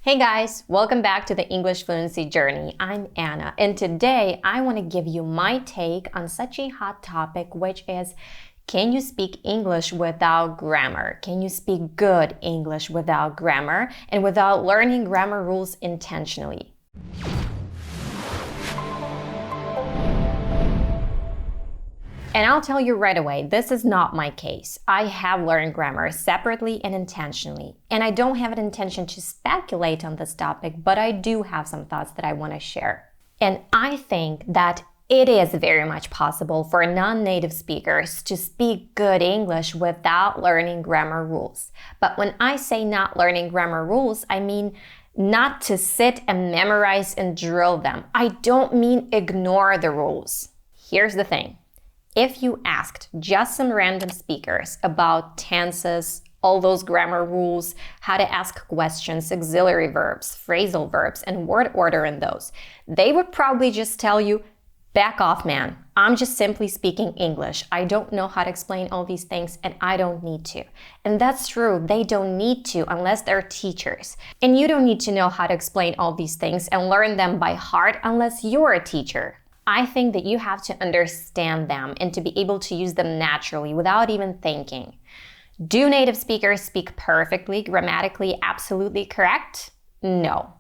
Hey guys, welcome back to the English Fluency Journey. I'm Anna, and today I want to give you my take on such a hot topic, which is, can you speak English without grammar? Can you speak good English without grammar and without learning grammar rules intentionally? And I'll tell you right away, this is not my case. I have learned grammar separately and intentionally. And I don't have an intention to speculate on this topic, but I do have some thoughts that I want to share. And I think that it is very much possible for non-native speakers to speak good English without learning grammar rules. But when I say not learning grammar rules, I mean not to sit and memorize and drill them. I don't mean ignore the rules. Here's the thing. If you asked just some random speakers about tenses, all those grammar rules, how to ask questions, auxiliary verbs, phrasal verbs, and word order in those, they would probably just tell you, back off, man. I'm just simply speaking English. I don't know how to explain all these things, and I don't need to. And that's true. They don't need to unless they're teachers. And you don't need to know how to explain all these things and learn them by heart unless you're a teacher. I think that you have to understand them and to be able to use them naturally without even thinking. Do native speakers speak perfectly, grammatically, absolutely correct? No.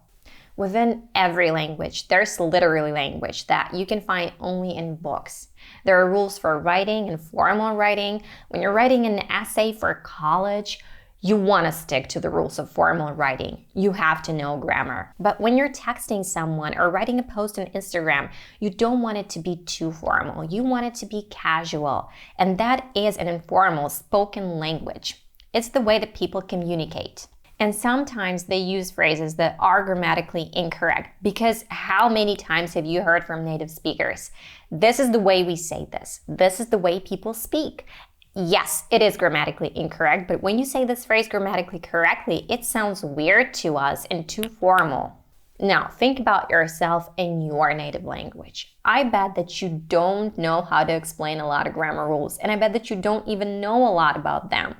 Within every language, there's literally language that you can find only in books. There are rules for writing and formal writing. When you're writing an essay for college, you want to stick to the rules of formal writing. You have to know grammar. But when you're texting someone or writing a post on Instagram, you don't want it to be too formal. You want it to be casual. And that is an informal spoken language. It's the way that people communicate. And sometimes they use phrases that are grammatically incorrect, because how many times have you heard from native speakers? This is the way we say this. This is the way people speak. Yes, it is grammatically incorrect, but when you say this phrase grammatically correctly, it sounds weird to us and too formal. Now, think about yourself in your native language. I bet that you don't know how to explain a lot of grammar rules, and I bet that you don't even know a lot about them.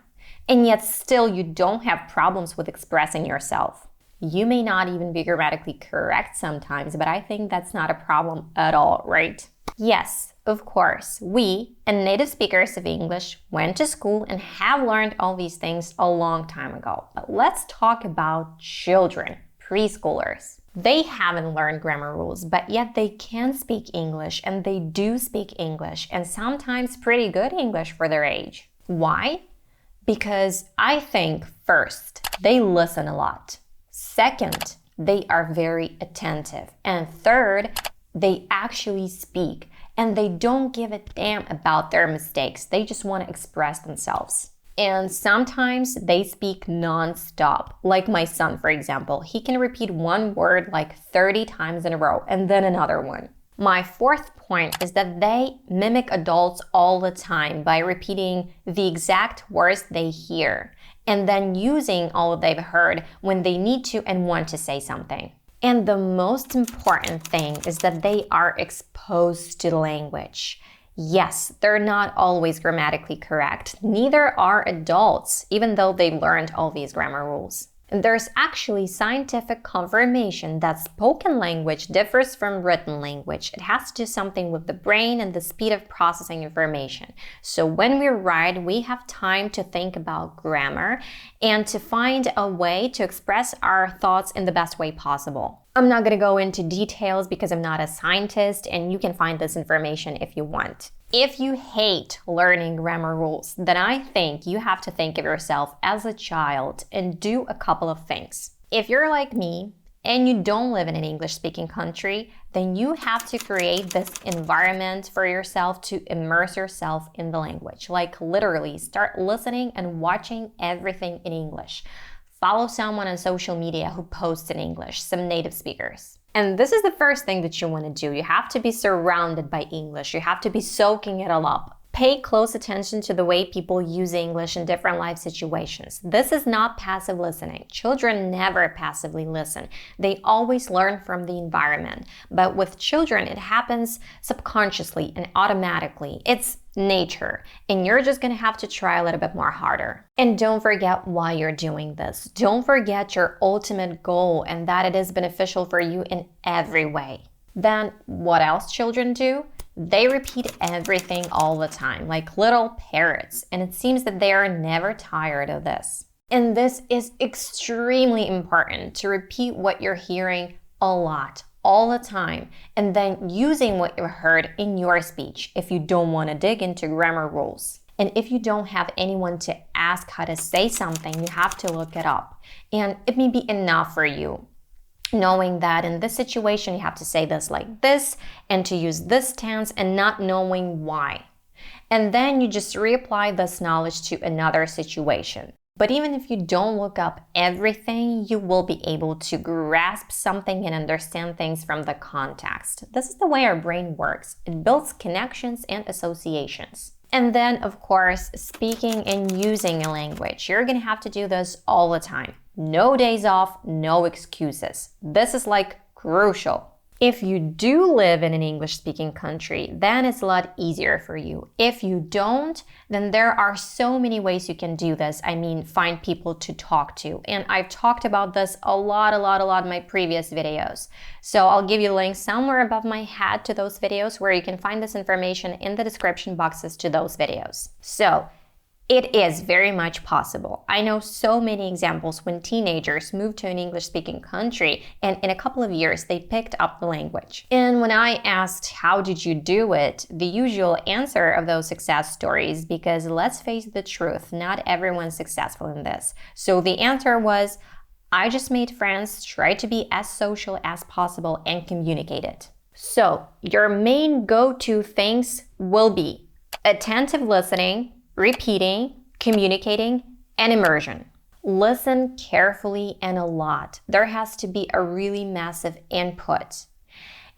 And yet still you don't have problems with expressing yourself. You may not even be grammatically correct sometimes, but I think that's not a problem at all, right? Yes, of course, we and native speakers of English went to school and have learned all these things a long time ago. But let's talk about children, preschoolers. They haven't learned grammar rules, but yet they can speak English, and they do speak English, and sometimes pretty good English for their age. Why? Because I think, first, they listen a lot. Second, they are very attentive. And third, they actually speak. And they don't give a damn about their mistakes. They just want to express themselves. And sometimes they speak non-stop. Like my son, for example. He can repeat one word like 30 times in a row and then another one. My fourth point is that they mimic adults all the time by repeating the exact words they hear and then using all they've heard when they need to and want to say something. And the most important thing is that they are exposed to the language. Yes, they're not always grammatically correct. Neither are adults, even though they learned all these grammar rules. And there's actually scientific confirmation that spoken language differs from written language. It has to do something with the brain and the speed of processing information. So when we write, we have time to think about grammar and to find a way to express our thoughts in the best way possible. I'm not going to go into details because I'm not a scientist, and you can find this information if you want. If you hate learning grammar rules, then I think you have to think of yourself as a child and do a couple of things. If you're like me and you don't live in an English-speaking country, then you have to create this environment for yourself to immerse yourself in the language. Like literally start listening and watching everything in English. Follow someone on social media who posts in English, some native speakers. And this is the first thing that you want to do. You have to be surrounded by English. You have to be soaking it all up. Pay close attention to the way people use English in different life situations. This is not passive listening. Children never passively listen. They always learn from the environment. But with children, it happens subconsciously and automatically. It's nature, and you're just gonna have to try a little bit more harder. And don't forget why you're doing this. Don't forget your ultimate goal and that it is beneficial for you in every way. Then what else children do? They repeat everything all the time, like little parrots, and it seems that they are never tired of this. And this is extremely important, to repeat what you're hearing a lot, all the time, and then using what you heard in your speech if you don't want to dig into grammar rules. And if you don't have anyone to ask how to say something, you have to look it up. And it may be enough for you knowing that in this situation you have to say this like this and to use this tense, and not knowing why. And then you just reapply this knowledge to another situation. But even if you don't look up everything, you will be able to grasp something and understand things from the context. This is the way our brain works. It builds connections and associations. And then, of course, speaking and using a language. You're gonna have to do this all the time. No days off, no excuses. This is like crucial. If you do live in an English-speaking country, then it's a lot easier for you. If you don't, then there are so many ways you can do this. I mean, find people to talk to. And I've talked about this a lot in my previous videos. So I'll give you links somewhere above my head to those videos where you can find this information in the description boxes to those videos. So, it is very much possible. I know so many examples when teenagers moved to an English-speaking country and in a couple of years they picked up the language. And when I asked, how did you do it? The usual answer of those success stories, because let's face the truth, not everyone's successful in this. So the answer was, I just made friends, tried to be as social as possible, and communicated. So your main go-to things will be attentive listening, repeating, communicating, and immersion. Listen carefully and a lot. There has to be a really massive input.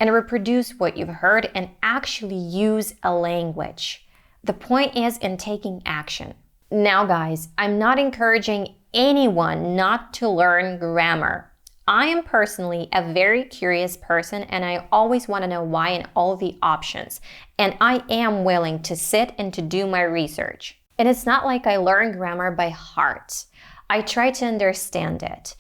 And reproduce what you've heard and actually use a language. The point is in taking action. Now guys, I'm not encouraging anyone not to learn grammar. I am personally a very curious person and I always want to know why and all the options. And I am willing to sit and to do my research. And it's not like I learn grammar by heart. I try to understand it.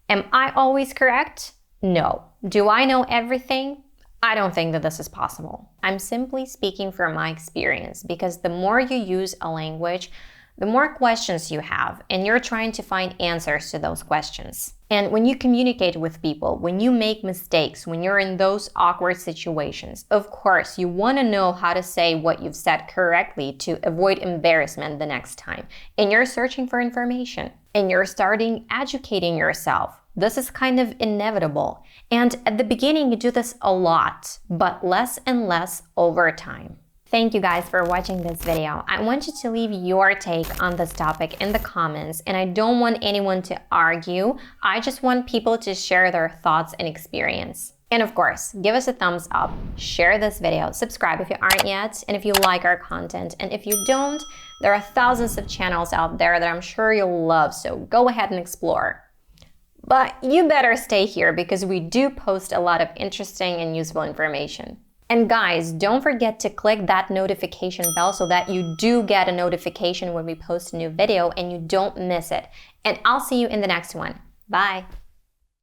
Am I always correct? No. Do I know everything? I don't think that this is possible. I'm simply speaking from my experience, because the more you use a language, the more questions you have, and you're trying to find answers to those questions. And when you communicate with people, when you make mistakes, when you're in those awkward situations, of course, you want to know how to say what you've said correctly to avoid embarrassment the next time. And you're searching for information, and you're starting educating yourself. This is kind of inevitable. And at the beginning, you do this a lot, but less and less over time. Thank you guys for watching this video. I want you to leave your take on this topic in the comments, and I don't want anyone to argue. I just want people to share their thoughts and experience. And of course, give us a thumbs up, share this video, subscribe if you aren't yet, and if you like our content. And if you don't, there are thousands of channels out there that I'm sure you'll love, so go ahead and explore. But you better stay here because we do post a lot of interesting and useful information. And guys, don't forget to click that notification bell so that you do get a notification when we post a new video and you don't miss it. And I'll see you in the next one. Bye!